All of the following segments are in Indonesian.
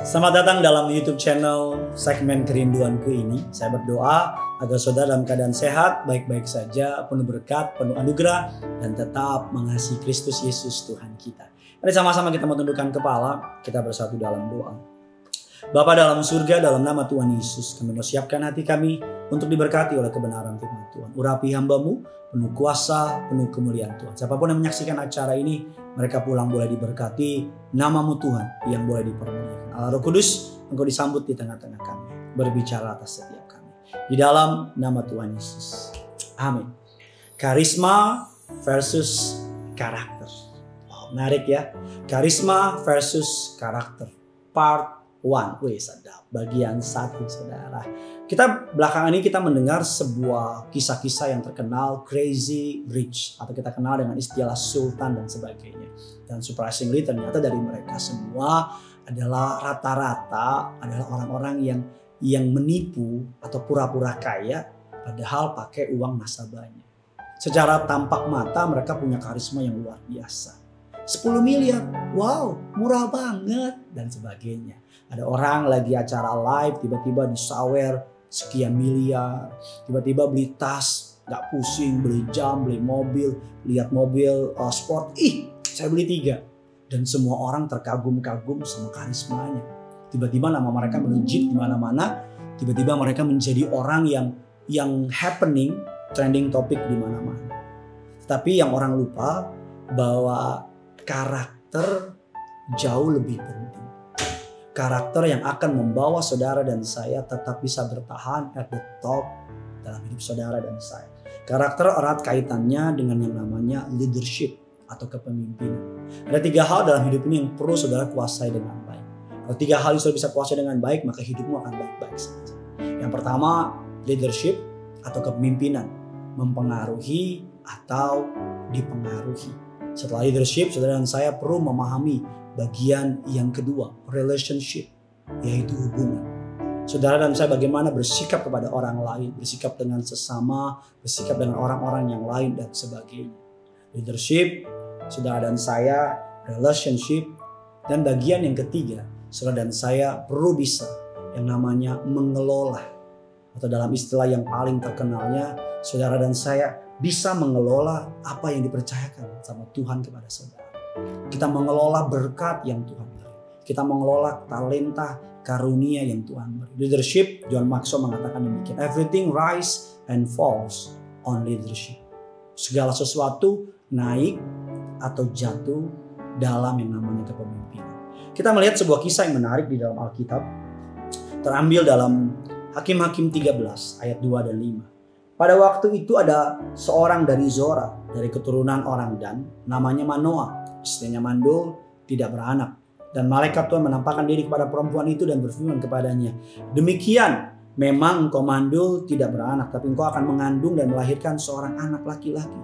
Selamat datang dalam YouTube channel segmen Kerinduanku ini. Saya berdoa agar saudara dalam keadaan sehat, baik-baik saja, penuh berkat, penuh anugerah, dan tetap mengasihi Kristus Yesus Tuhan kita. Mari sama-sama kita tundukkan kepala, kita bersatu dalam doa. Bapa dalam surga, dalam nama Tuhan Yesus, kami persiapkan hati kami untuk diberkati oleh kebenaran firman Tuhan. Urapi hamba-Mu, penuh kuasa, penuh kemuliaan Tuhan. Siapapun yang menyaksikan acara ini, mereka pulang boleh diberkati, nama-Mu Tuhan yang boleh dipermuliakan. Allah Roh Kudus, Engkau disambut di tengah-tengah kami, berbicara atas setiap kami. Di dalam nama Tuhan Yesus. Amin. Karisma versus karakter. Oh, menarik ya. Karisma versus karakter. Part 1. Wih, sedap. Bagian 1, saudara. Kita belakangan ini kita mendengar sebuah kisah-kisah yang terkenal crazy rich, atau kita kenal dengan istilah sultan dan sebagainya. Dan surprisingly ternyata dari mereka semua adalah rata-rata adalah orang-orang yang menipu atau pura-pura kaya padahal pakai uang nasabahnya. Secara tampak mata mereka punya karisma yang luar biasa. 10 miliar, wow, murah banget, dan sebagainya. Ada orang lagi acara live, tiba-tiba disawer sekian miliar, tiba-tiba beli tas, gak pusing, beli jam, beli mobil, lihat mobil sport, saya beli 3. Dan semua orang terkagum-kagum sama karismanya. Tiba-tiba nama mereka melejit di mana-mana, tiba-tiba mereka menjadi orang yang happening, trending topik di mana-mana. Tapi yang orang lupa bahwa karakter jauh lebih penting. Karakter yang akan membawa saudara dan saya tetap bisa bertahan at the top dalam hidup saudara dan saya. Karakter erat kaitannya dengan yang namanya leadership atau kepemimpinan. Ada 3 hal dalam hidup ini yang perlu saudara kuasai dengan baik. Kalau 3 hal yang saudara bisa kuasai dengan baik, maka hidupmu akan baik-baik saja. Yang pertama, leadership atau kepemimpinan. Mempengaruhi atau dipengaruhi. Setelah leadership, saudara dan saya perlu memahami bagian yang kedua, relationship, yaitu hubungan. Saudara dan saya bagaimana bersikap kepada orang lain, bersikap dengan sesama, bersikap dengan orang-orang yang lain, dan sebagainya. Leadership, saudara dan saya, relationship, dan bagian yang ketiga, saudara dan saya perlu bisa yang namanya mengelola. Atau dalam istilah yang paling terkenalnya, saudara dan saya bisa mengelola apa yang dipercayakan sama Tuhan kepada saudara. Kita mengelola berkat yang Tuhan beri. Kita mengelola talenta, karunia yang Tuhan beri. Leadership, John Maxwell mengatakan demikian. Everything rise and falls on leadership. Segala sesuatu naik atau jatuh dalam yang namanya kepemimpinan. Kita melihat sebuah kisah yang menarik di dalam Alkitab. Terambil dalam Hakim-Hakim 13 ayat 2 dan 5. Pada waktu itu ada seorang dari Zora, dari keturunan orang Dan, namanya Manoah. Istrinya mandul, tidak beranak. Dan malaikat Tuhan menampakkan diri kepada perempuan itu dan berfirman kepadanya, demikian, memang engkau mandul tidak beranak, tapi engkau akan mengandung dan melahirkan seorang anak laki-laki.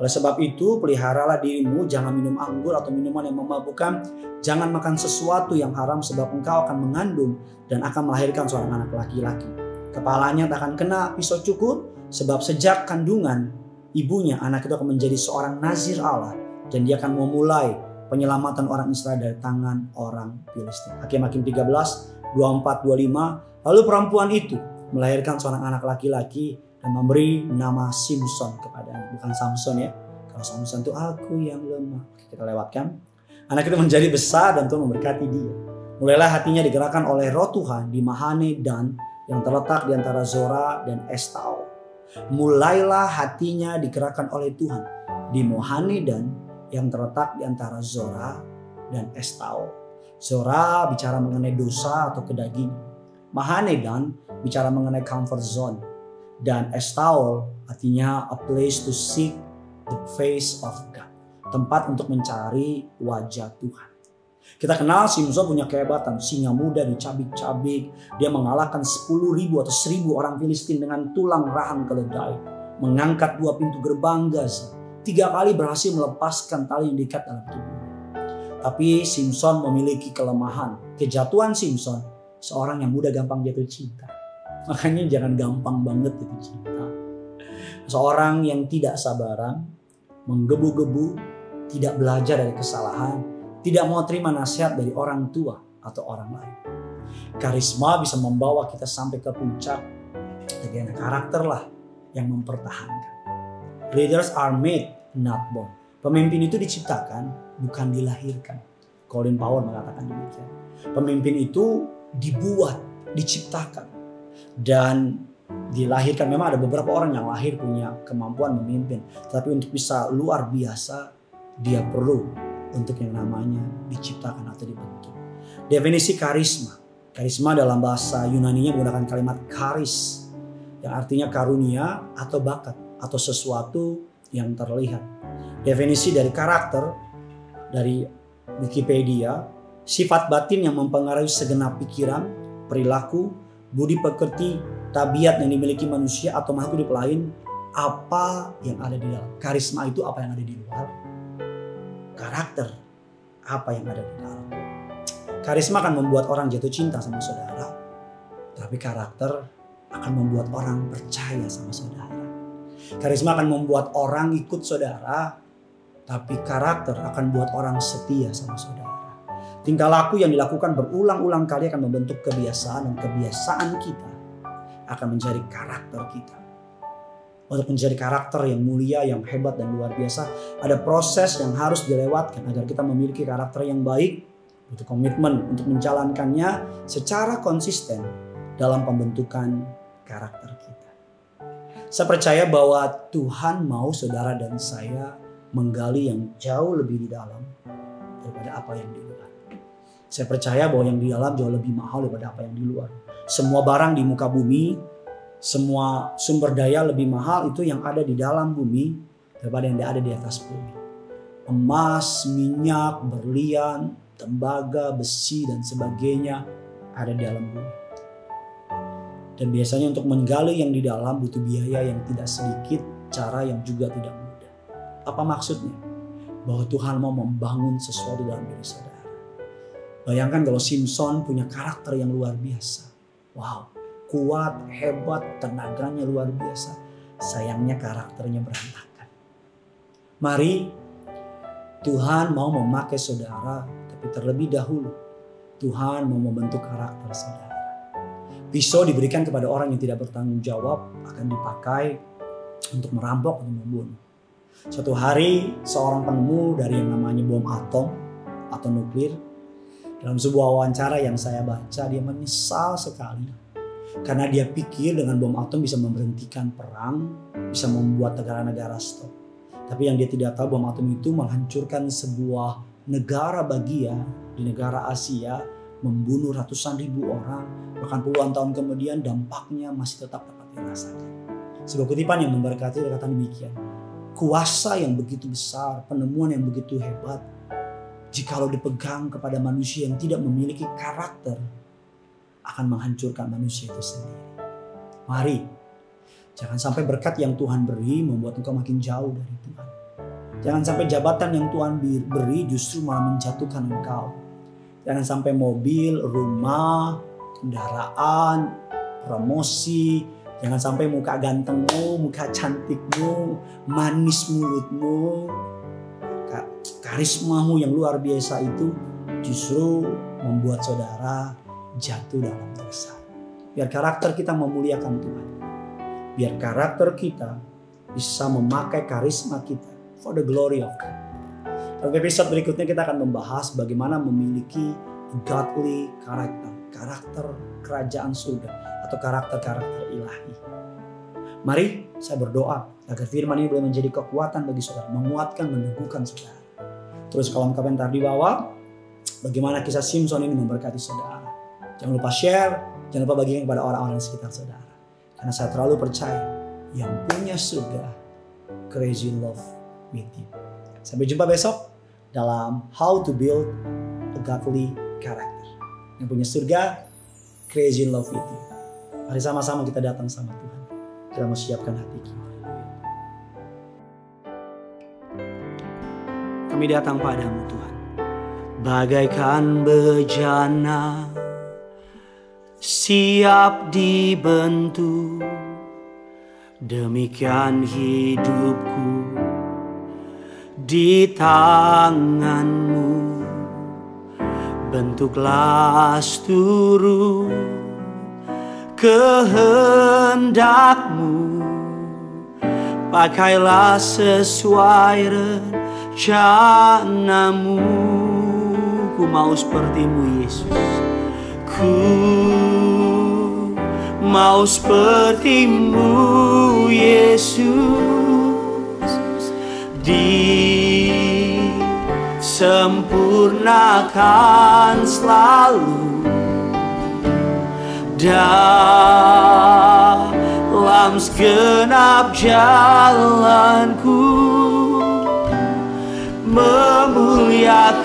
Oleh sebab itu, peliharalah dirimu, jangan minum anggur atau minuman yang memabukkan, jangan makan sesuatu yang haram, sebab engkau akan mengandung dan akan melahirkan seorang anak laki-laki. Kepalanya tak akan kena pisau cukur, sebab sejak kandungan ibunya, anak itu akan menjadi seorang nazir Allah, dan dia akan memulai penyelamatan orang Israel dari tangan orang Filistin. Hakim-Hakim 13, 24-25. Lalu perempuan itu melahirkan seorang anak laki-laki dan memberi nama Simson kepadanya. Bukan Samson ya. Kalau Samson itu aku yang lemah. Kita lewatkan. Anak itu menjadi besar dan Tuhan memberkati dia. Mulailah hatinya digerakkan oleh roh Tuhan di Mahane Dan yang terletak di antara Zora dan Estaol. Mulailah hatinya digerakkan oleh Tuhan di Mahane Dan yang terletak di antara Zora dan Estaol. Zora bicara mengenai dosa atau kedagingan. Mahane Dan bicara mengenai comfort zone. Dan Estaol artinya a place to seek the face of God. Tempat untuk mencari wajah Tuhan. Kita kenal Simson punya kehebatan. Singa muda dicabik-cabik. Dia mengalahkan 10.000 atau 1.000 orang Filistin dengan tulang rahang keledai. Mengangkat 2 pintu gerbang Gaza. 3 kali berhasil melepaskan tali yang diikat dalam tubuhnya. Tapi Simson memiliki kelemahan. Kejatuhan Simson, seorang yang mudah gampang jatuh cinta. Makanya jangan gampang banget jatuh cinta. Seorang yang tidak sabaran, menggebu-gebu, tidak belajar dari kesalahan, tidak mau terima nasihat dari orang tua atau orang lain. Karisma bisa membawa kita sampai ke puncak. Tapi karakter lah yang mempertahankan. Leaders are made, not born. Pemimpin itu diciptakan, bukan dilahirkan. Colin Powell mengatakan demikian. Pemimpin itu dibuat, diciptakan, dan dilahirkan. Memang ada beberapa orang yang lahir punya kemampuan memimpin. Tapi untuk bisa luar biasa, dia perlu untuk yang namanya diciptakan atau dibentuk. Definisi karisma. Karisma dalam bahasa Yunani-nya menggunakan kalimat charis, yang artinya karunia atau bakat atau sesuatu yang terlihat. Definisi dari karakter dari Wikipedia, sifat batin yang mempengaruhi segenap pikiran, perilaku, budi pekerti, tabiat yang dimiliki manusia atau makhluk hidup lain, apa yang ada di dalam. Karisma itu apa yang ada di luar. Karakter apa yang ada di dalam. Karisma akan membuat orang jatuh cinta sama saudara, tapi karakter akan membuat orang percaya sama saudara. Karisma akan membuat orang ikut saudara, tapi karakter akan membuat orang setia sama saudara. Tingkah laku yang dilakukan berulang-ulang kali akan membentuk kebiasaan, dan kebiasaan kita akan menjadi karakter kita. Untuk menjadi karakter yang mulia, yang hebat dan luar biasa, ada proses yang harus dilewatkan agar kita memiliki karakter yang baik. Butuh komitmen untuk menjalankannya secara konsisten dalam pembentukan karakter kita. Saya percaya bahwa Tuhan mau saudara dan saya menggali yang jauh lebih di dalam daripada apa yang di luar. Saya percaya bahwa yang di dalam jauh lebih mahal daripada apa yang di luar. Semua barang di muka bumi, semua sumber daya lebih mahal itu yang ada di dalam bumi daripada yang ada di atas bumi. Emas, minyak, berlian, tembaga, besi dan sebagainya ada di dalam bumi. Dan biasanya untuk menggali yang di dalam butuh biaya yang tidak sedikit, cara yang juga tidak mudah. Apa maksudnya? Bahwa Tuhan mau membangun sesuatu dalam diri saudara. Bayangkan kalau Simpson punya karakter yang luar biasa. Wow, kuat, hebat, tenaganya luar biasa. Sayangnya karakternya berantakan. Mari Tuhan mau memakai saudara, tapi terlebih dahulu Tuhan mau membentuk karakter saudara. Pisau diberikan kepada orang yang tidak bertanggung jawab akan dipakai untuk merampok atau membunuh. Suatu hari seorang penemu dari yang namanya bom atom atau nuklir, dalam sebuah wawancara yang saya baca, dia menyesal sekali karena dia pikir dengan bom atom bisa memberhentikan perang, bisa membuat negara-negara stop. Tapi yang dia tidak tahu, bom atom itu menghancurkan sebuah negara bagian di negara Asia, membunuh ratusan ribu orang, bahkan puluhan tahun kemudian dampaknya masih tetap dapat dirasakan. Sebuah kutipan yang memberkati berkata demikian, kuasa yang begitu besar, penemuan yang begitu hebat, jikalau dipegang kepada manusia yang tidak memiliki karakter, akan menghancurkan manusia itu sendiri. Mari, jangan sampai berkat yang Tuhan beri membuat engkau makin jauh dari Tuhan. Jangan sampai jabatan yang Tuhan beri justru malah menjatuhkan engkau. Jangan sampai mobil, rumah, kendaraan, promosi, jangan sampai muka gantengmu, muka cantikmu, manis mulutmu, karismamu yang luar biasa itu justru membuat saudara jatuh dalam dosa. Biar karakter kita memuliakan Tuhan. Biar karakter kita bisa memakai karisma kita for the glory of God. Dalam episode berikutnya kita akan membahas bagaimana memiliki godly character, karakter kerajaan surga atau karakter-karakter ilahi. Mari saya berdoa agar firman ini boleh menjadi kekuatan bagi saudara, menguatkan, meneguhkan saudara. Terus kolom komentar di bawah bagaimana kisah Simpson ini memberkati saudara. Jangan lupa share, jangan lupa bagikan kepada orang-orang di sekitar saudara. Karena saya terlalu percaya yang punya surga crazy love with you. Sampai jumpa besok dalam How to Build a Godly Character. Yang punya surga, crazy love with you. Mari sama-sama kita datang sama Tuhan. Kita mau siapkan hati kita. Kami datang padamu Tuhan. Bagaikan bejana siap dibentuk, demikian hidupku di tanganmu. bentuklah seluruh kehendak-Mu, pakailah sesuai rencana-Mu. Ku mau seperti-Mu Yesus, ku mau seperti-Mu Yesus, disempurnakan selalu dalam segenap jalanku, memuliakan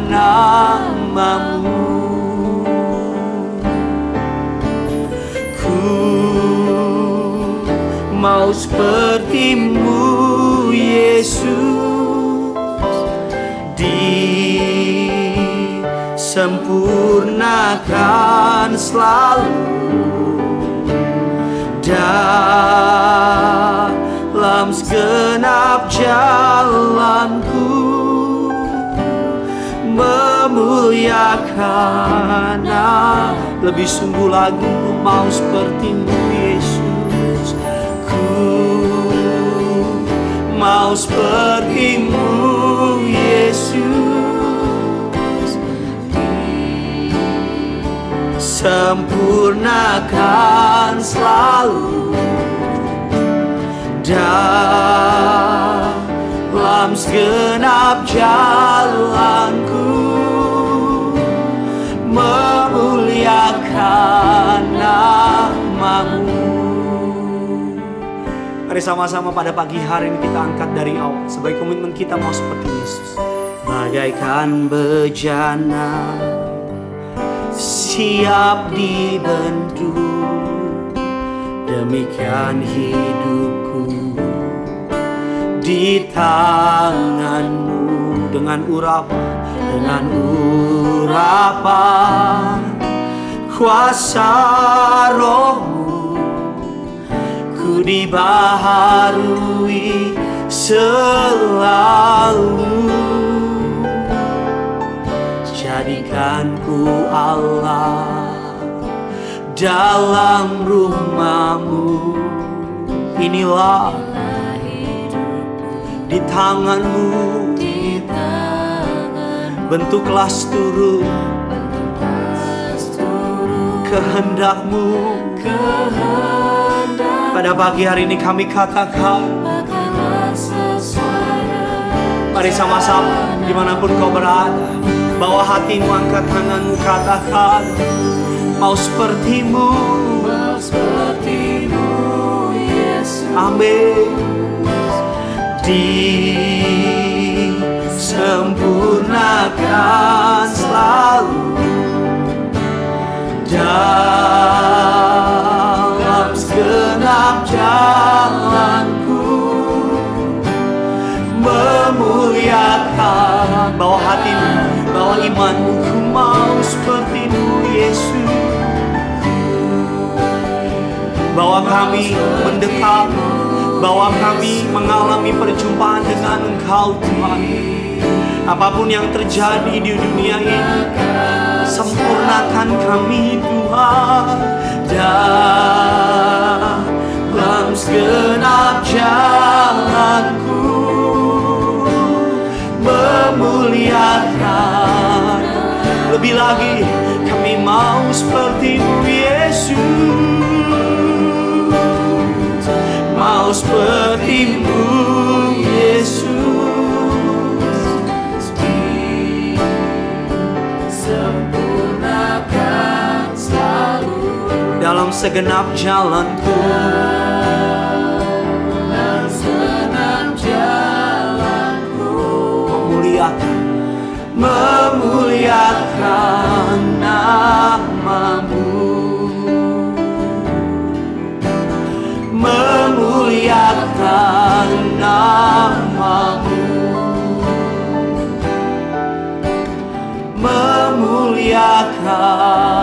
nama-Mu. Ku mau seperti-Mu Yesus, disempurnakan selalu dalam segenap jalanku, memuliakan lebih sungguh lagi. Ku mau seperti-Mu Yesus, ku mau seperti-Mu Yesus, sempurnakan selalu dalam segenap jalanku, memuliakan nama-Mu. Mari sama-sama pada pagi hari ini kita angkat dari awal sebagai komitmen kita mau seperti Yesus. Bagaikan bejana siap dibentuk, demikian hidupku di tangan-Mu. Dengan urapan kuasa Roh-Mu, ku dibaharui selalu. Jadikanku Allah dalam rumah-Mu. Inilah di tangan-Mu, bentuklah seluruh kehendak-Mu. Pada pagi hari ini kami katakan, mari sama-sama dimanapun kau berada, bawa hatimu, angkat tanganmu, katakan, mau seperti-Mu, Yesus. Amin. Disempurnakan selalu dalam segenap jalanku, memuliakan. Bawa hatimu, bawa imanmu, ku mau seperti-Mu Yesus. Bawa kami mendekat, bawa kami mengalami perjumpaan dengan Engkau Tuhan. Apapun yang terjadi di dunia ini, sempurnakan kami Tuhan dalam segenap jalanku, memuliakan. Lebih lagi kami mau seperti-Mu Yesus, mau seperti-Mu Yesus, disempurnakan selalu dalam segenap jalanku, dalam segenap jalanku, memuliakan nama-Mu, memuliakan nama-Mu, memuliakan